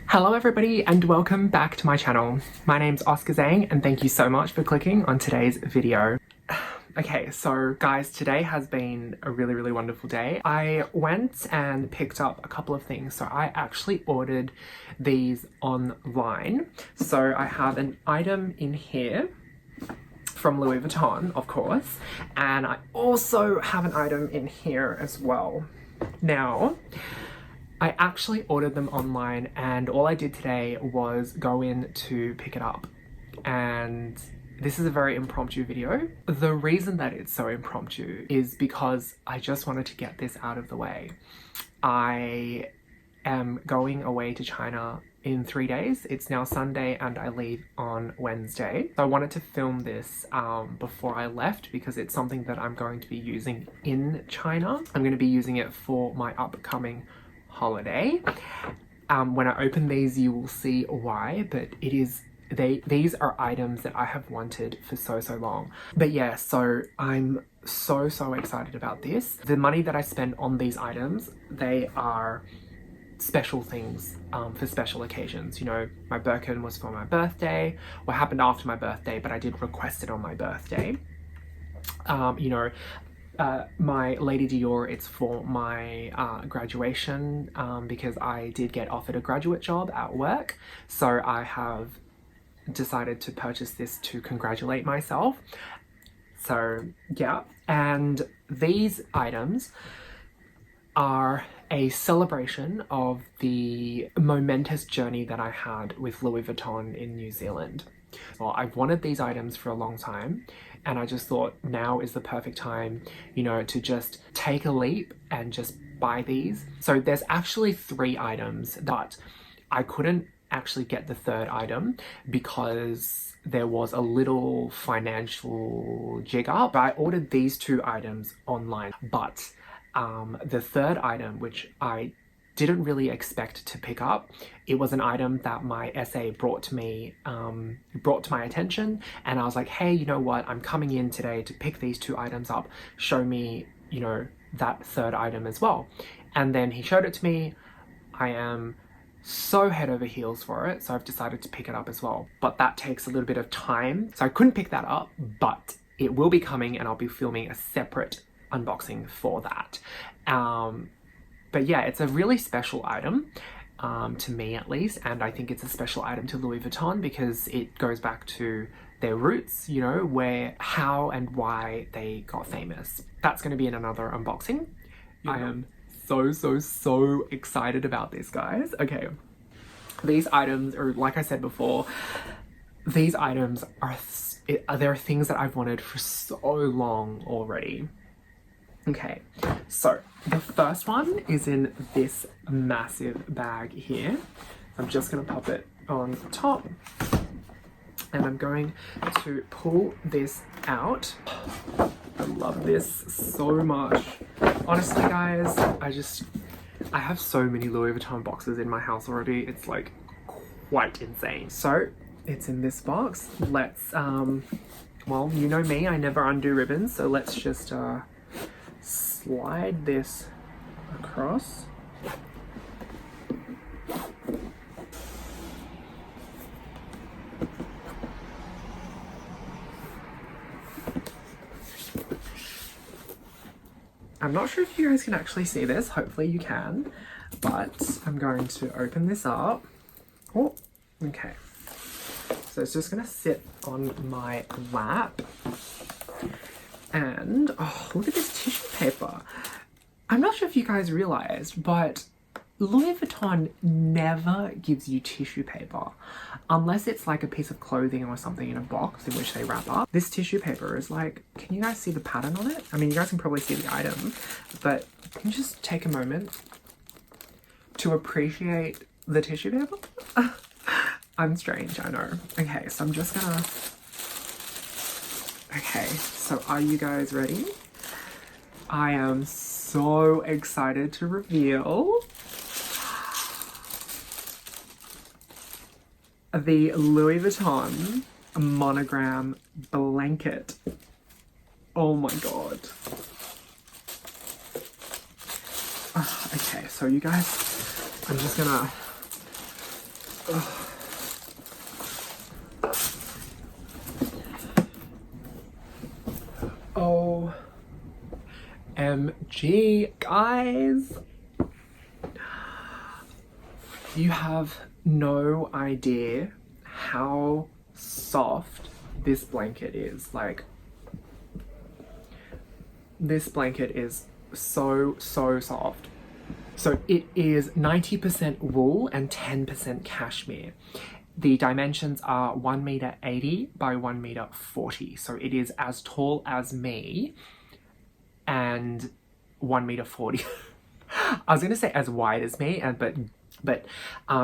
Hello everybody and welcome back to my channel. My name's Oscar Zhang and thank you so much for clicking on today's video. Okay, so guys, today has been a really wonderful day. I went and picked up a couple of things. So I actually ordered these online. So I have an item in here from Louis Vuitton, of course, and I also have an item in here as well. Now, I actually ordered them online and all I did today was go in to pick it up. And this is a very impromptu video. The reason that it's so impromptu is because I just wanted to get this out of the way. I am going away to China in 3 days. It's now Sunday and I leave on Wednesday. So I wanted to film this before I left because it's something that I'm going to be using in China. I'm going to be using it for my upcoming holiday. When I open these you will see why, but these are items that I have wanted for so long. But yeah, so I'm so excited about this. The money that I spend on these items, they are special things for special occasions. You know, my Birkin was for my birthday, what happened after my birthday, but I did request it on my birthday. You know, my Lady Dior, it's for my graduation because I did get offered a graduate job at work. So I have decided to purchase this to congratulate myself. So yeah, and these items are a celebration of the momentous journey that I had with Louis Vuitton in New Zealand. Well, I've wanted these items for a long time and I just thought now is the perfect time, you know, to just take a leap and just buy these. So there's actually 3 items, but I couldn't actually get the 3rd item because there was a little financial jig up. I ordered these 2 items online, but the 3rd item, which I didn't really expect to pick up, it was an item that my SA brought to my attention, and I was like, hey, you know what, I'm coming in today to pick these 2 items up, show me, you know, that 3rd item as well. And then he showed it to me. I am so head over heels for it, so I've decided to pick it up as well, but that takes a little bit of time, so I couldn't pick that up, but it will be coming and I'll be filming a separate unboxing for that. But yeah, it's a really special item to me at least, and I think it's a special item to Louis Vuitton because it goes back to their roots, you know, where, how and why they got famous. That's going to be in another unboxing. I am so excited about this, guys. Okay, these items are, like I said before, these items are they're things that I've wanted for so long already. Okay, so the first one is in this massive bag here. I'm just going to pop it on top and I'm going to pull this out. I love this so much. Honestly, guys, I have so many Louis Vuitton boxes in my house already. It's like quite insane. So it's in this box. Let's, well, you know me, I never undo ribbons. So let's just, slide this across. I'm not sure if you guys can actually see this, hopefully you can, but I'm going to open this up. Oh, okay. So it's just gonna sit on my lap. And, oh, look at this tissue paper. I'm not sure if you guys realized, but Louis Vuitton never gives you tissue paper unless it's like a piece of clothing or something in a box in which they wrap up. This tissue paper is like, can you guys see the pattern on it? I mean, you guys can probably see the item, but can you just take a moment to appreciate the tissue paper? I'm strange, I know. Okay, so I'm just gonna... Okay, so are you guys ready? I am so excited to reveal the Louis Vuitton monogram blanket. Oh my god. Okay, so you guys, I'm just gonna OMG, guys. You have no idea how soft this blanket is. Like, this blanket is so soft. So it is 90% wool and 10% cashmere. The dimensions are 1m80 by 1m40. So it is as tall as me and 1m40. I was gonna say as wide as me, but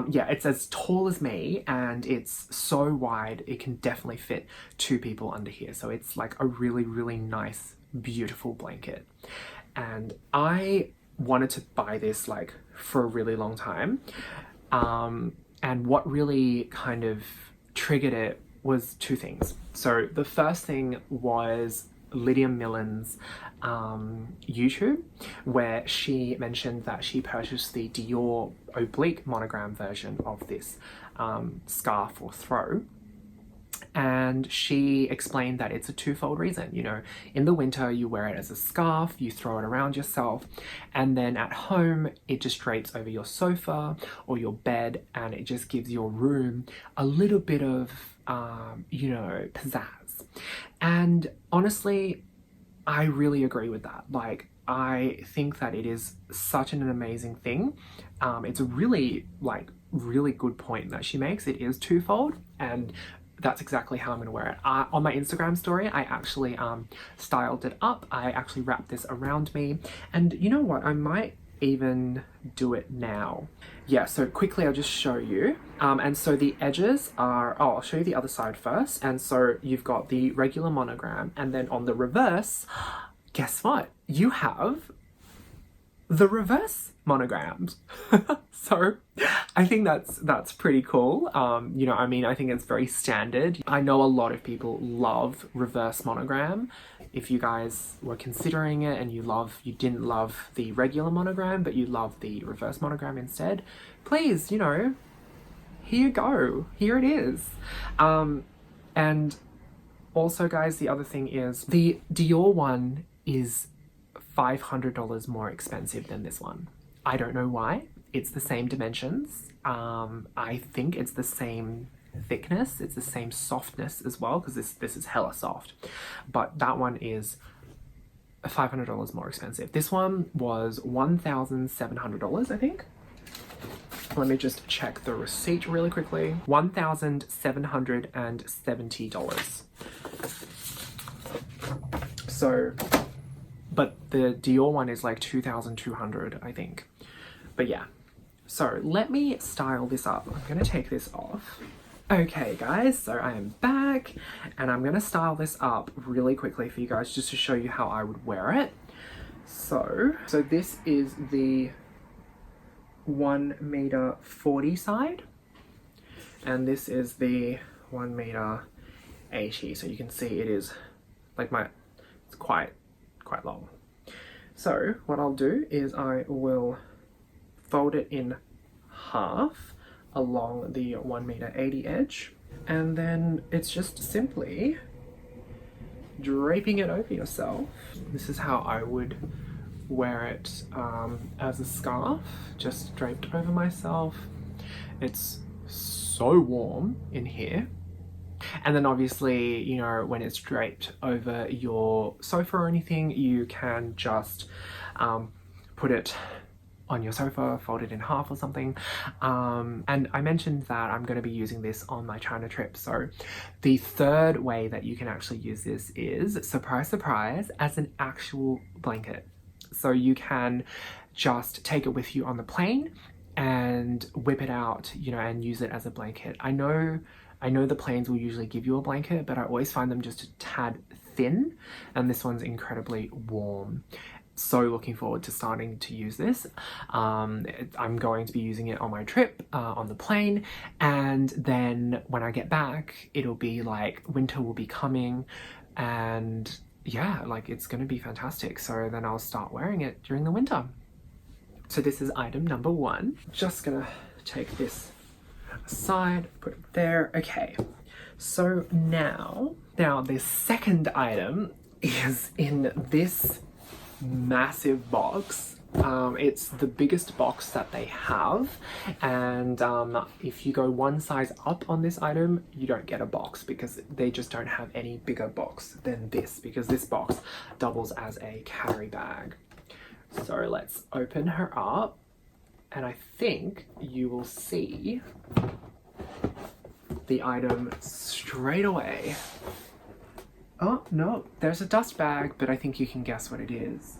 yeah, it's as tall as me and it's so wide it can definitely fit 2 people under here. So it's like a really nice, beautiful blanket. And I wanted to buy this like for a really long time. And what really kind of triggered it was 2 things. So the first thing was Lydia Millen's YouTube, where she mentioned that she purchased the Dior oblique monogram version of this scarf or throw. And she explained that it's a 2-fold reason. You know, in the winter you wear it as a scarf, you throw it around yourself, and then at home it just drapes over your sofa or your bed, and it just gives your room a little bit of you know, pizzazz. And honestly, I really agree with that. Like, I think that it is such an amazing thing. It's a really good point that she makes. It is 2-fold, and that's exactly how I'm going to wear it. On my Instagram story, I actually styled it up. I actually wrapped this around me, and you know what? I might even do it now. Yeah, so quickly I'll just show you. And so the edges are, I'll show you the other side first. And so you've got the regular monogram, and then on the reverse, guess what? You have the reverse monograms. So I think that's pretty cool. You know, I mean, I think it's very standard. I know a lot of people love reverse monogram. If you guys were considering it and you didn't love the regular monogram, but you love the reverse monogram instead, please, you know, here you go. Here it is. And also, guys, the other thing is the Dior one is $500 more expensive than this one. I don't know why. It's the same dimensions. I think it's the same thickness. It's the same softness as well, because this is hella soft. But that one is $500 more expensive. This one was $1,700, I think. Let me just check the receipt really quickly. $1,770. So, but the Dior one is like 2,200, I think. But yeah, so let me style this up. I'm gonna take this off. Okay guys, so I am back and I'm gonna style this up really quickly for you guys just to show you how I would wear it. So this is the 1m40 side, and this is the 1m80. So you can see it is like it's quite long. So what I'll do is I will fold it in half along the 1m80 edge, and then it's just simply draping it over yourself. This is how I would wear it as a scarf, just draped over myself. It's so warm in here. And then obviously, you know, when it's draped over your sofa or anything, you can just put it on your sofa, fold it in half or something. And I mentioned that I'm going to be using this on my China trip. So the third way that you can actually use this is, surprise, surprise, as an actual blanket. So you can just take it with you on the plane and whip it out, you know, and use it as a blanket. I know the planes will usually give you a blanket, but I always find them just a tad thin, and this one's incredibly warm. So looking forward to starting to use this. I'm going to be using it on my trip, on the plane, and then when I get back, it'll be like winter will be coming, and yeah, like it's gonna be fantastic. So then I'll start wearing it during the winter. So this is item number 1. Just gonna take this aside, put it there. Okay, so now the second item is in this massive box. It's the biggest box that they have, and if you go one size up on this item, you don't get a box because they just don't have any bigger box than this, because this box doubles as a carry bag. So let's open her up, and I think you will see the item straight away. Oh no, there's a dust bag, but I think you can guess what it is.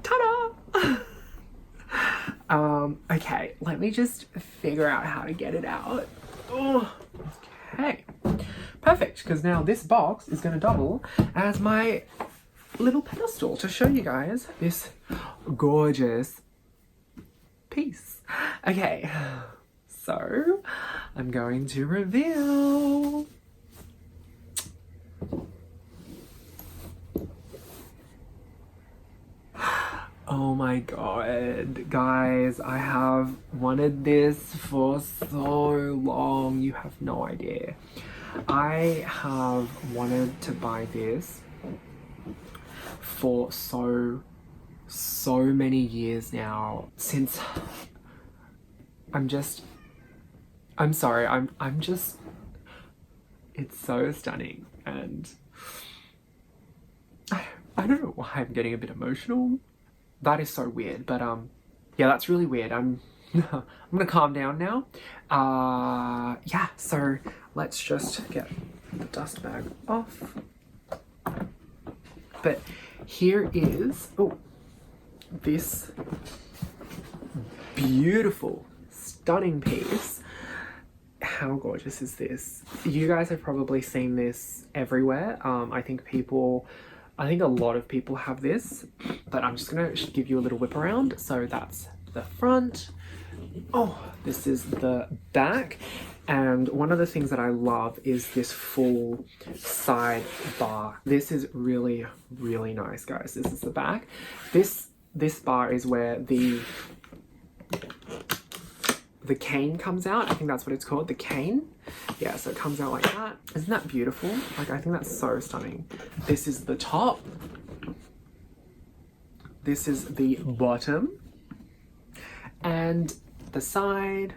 Ta-da! Okay, let me just figure out how to get it out. Oh, okay, perfect, because now this box is going to double as my little pedestal to show you guys this gorgeous piece. Okay, so I'm going to reveal. Oh my god, guys, I have wanted this for so long, you have no idea. I have wanted to buy this for so many years now, since I'm sorry, I'm just, it's so stunning, and I don't know why I'm getting a bit emotional. That is so weird, but yeah, that's really weird. I'm gonna calm down now. Yeah, so let's just get the dust bag off. But here is, oh, this beautiful, stunning piece. How gorgeous is this? You guys have probably seen this everywhere. I think a lot of people have this, but I'm just gonna give you a little whip around. So that's the front. Oh, this is the back. And one of the things that I love is this full side bar. This is really, really nice, guys. This is the back. This bar is where the cane comes out. I think that's what it's called, the cane. Yeah, so it comes out like that. Isn't that beautiful? Like, I think that's so stunning. This is the top. This is the bottom. And the side.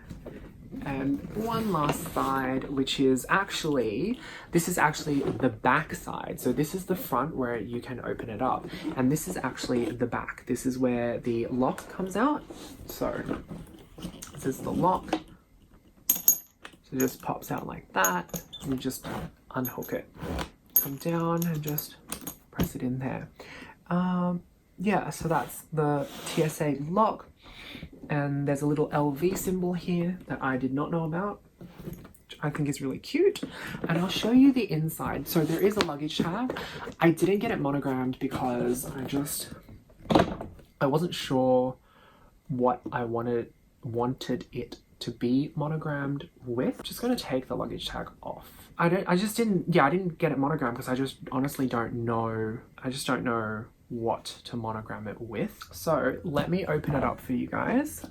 And one last side, which is actually, this is actually the back side. So this is the front where you can open it up. And this is actually the back. This is where the lock comes out. So this is the lock. So it just pops out like that, and you just unhook it. Come down and just press it in there. Yeah, so that's the TSA lock. And there's a little LV symbol here that I did not know about, which I think is really cute. And I'll show you the inside. So there is a luggage tag. I didn't get it monogrammed because I wasn't sure what I wanted it to be monogrammed with. Just gonna take the luggage tag off. I didn't get it monogrammed because I just honestly don't know. I just don't know what to monogram it with. So let me open it up for you guys.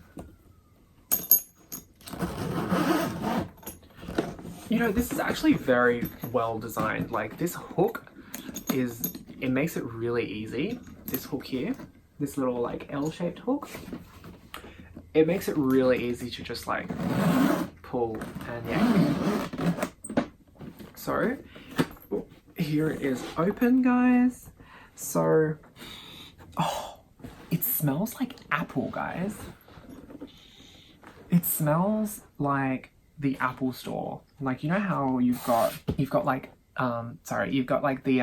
You know, this is actually very well designed. Like, this hook it makes it really easy. This hook here, this little like L-shaped hook, it makes it really easy to just like pull and yank. So here it is open, guys. So, oh, it smells like apple, guys. It smells like the Apple store. Like, you know how you've got like the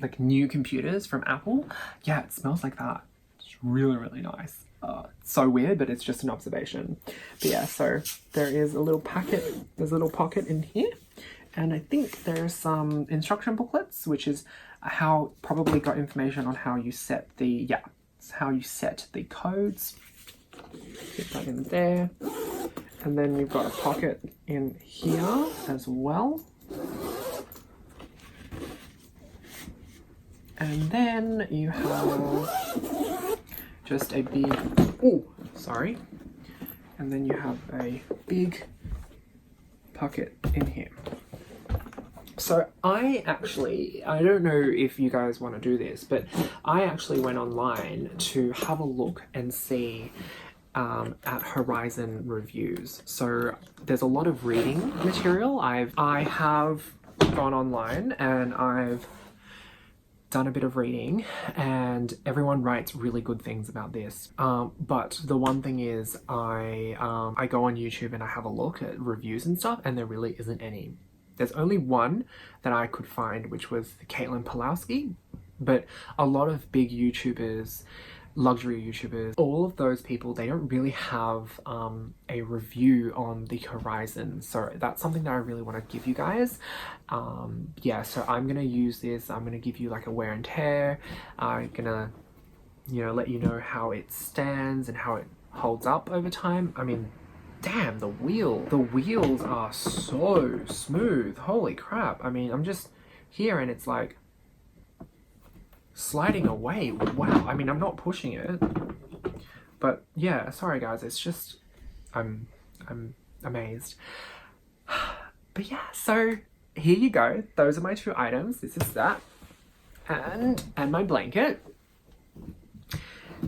like new computers from Apple? Yeah, it smells like that. It's really, really nice. It's so weird, but it's just an observation. But yeah, so there is a little packet, there's a little pocket in here. And I think there's some instruction booklets, which is how probably got information on how you set the, it's how you set the codes. Get that in there. And then you've got a pocket in here as well. And then you have just a big, and then you have a big pocket in here. So I don't know if you guys want to do this, but I actually went online to have a look and see at Horizon reviews. So there's a lot of reading material. I have gone online and I've done a bit of reading, and everyone writes really good things about this. But the one thing is I go on YouTube and I have a look at reviews and stuff, and there really isn't any. There's only one that I could find, which was Caitlin Pulowski, but a lot of big YouTubers, luxury YouTubers, all of those people, they don't really have a review on the Horizon. So that's something that I really want to give you guys. Yeah, so I'm gonna use this. I'm gonna give you like a wear and tear. I'm gonna, you know, let you know how it stands and how it holds up over time. I mean, damn, the wheels are so smooth. Holy crap. I mean, I'm just here and it's like sliding away. Wow. I mean, I'm not pushing it, but yeah, sorry guys, it's just I'm amazed. But yeah, so here you go. Those are my two items. This is that and my blanket.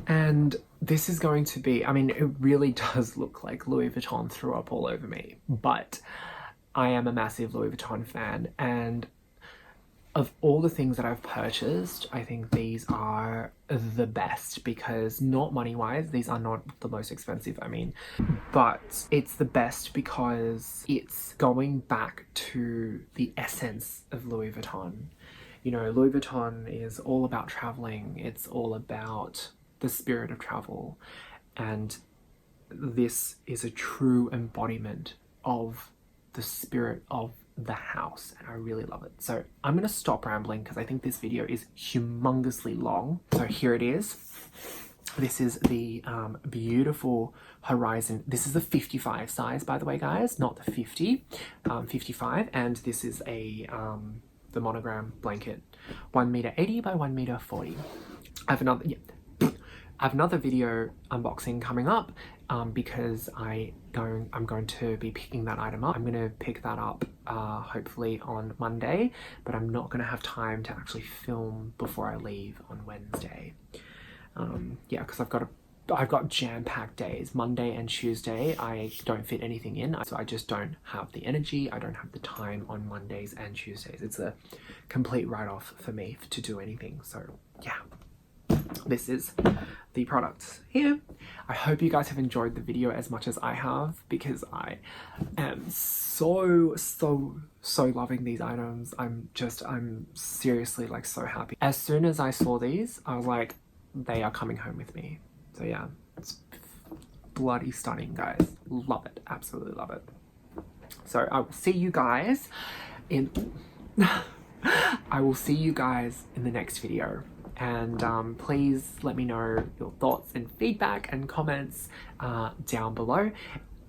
And this is going to be, I mean, it really does look like Louis Vuitton threw up all over me, but I am a massive Louis Vuitton fan, and of all the things that I've purchased, I think these are the best, because not money-wise, these are not the most expensive, I mean, but it's the best because it's going back to the essence of Louis Vuitton. You know, Louis Vuitton is all about traveling. It's all about the spirit of travel, and this is a true embodiment of the spirit of the house, and I really love it. So I'm gonna stop rambling because I think this video is humongously long. So here it is. This is the beautiful Horizon. This is the 55 size, by the way, guys, not the 50, 55, and this is a the monogram blanket, 1m80 by 1m40. I have another video unboxing coming up because I'm going to be picking that item up. I'm going to pick that up hopefully on Monday, but I'm not going to have time to actually film before I leave on Wednesday. Yeah, because I've got jam-packed days. Monday and Tuesday I don't fit anything in, so I just don't have the energy. I don't have the time on Mondays and Tuesdays. It's a complete write-off for me to do anything. So yeah, this is the product here. I hope you guys have enjoyed the video as much as I have, because I am so loving these items. I'm seriously like so happy. As soon as I saw these, I was like, they are coming home with me. So yeah, it's bloody stunning, guys. Love it, absolutely love it. So I will see you guys in the next video. And please let me know your thoughts and feedback and comments down below.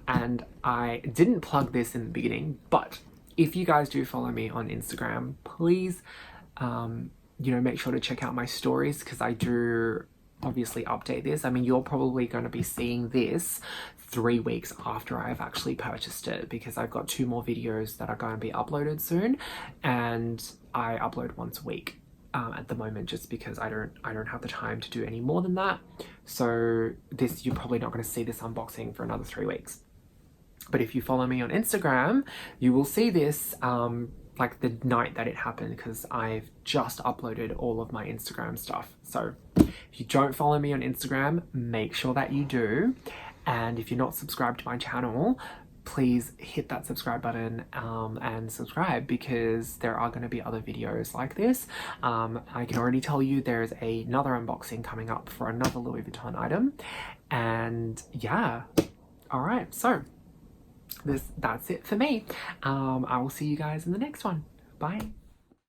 And I didn't plug this in the beginning, but if you guys do follow me on Instagram, please, you know, make sure to check out my stories, because I do obviously update this. I mean, you're probably going to be seeing this 3 weeks after I've actually purchased it, because I've got 2 more videos that are going to be uploaded soon, and I upload once a week. At the moment, just because I don't have the time to do any more than that. So you're probably not going to see this unboxing for another 3 weeks. But if you follow me on Instagram, you will see this like the night that it happened, because I've just uploaded all of my Instagram stuff. So if you don't follow me on Instagram, make sure that you do. And if you're not subscribed to my channel, please hit that subscribe button and subscribe, because there are going to be other videos like this. I can already tell you there's another unboxing coming up for another Louis Vuitton item. And yeah, alright, so that's it for me. I will see you guys in the next one. Bye.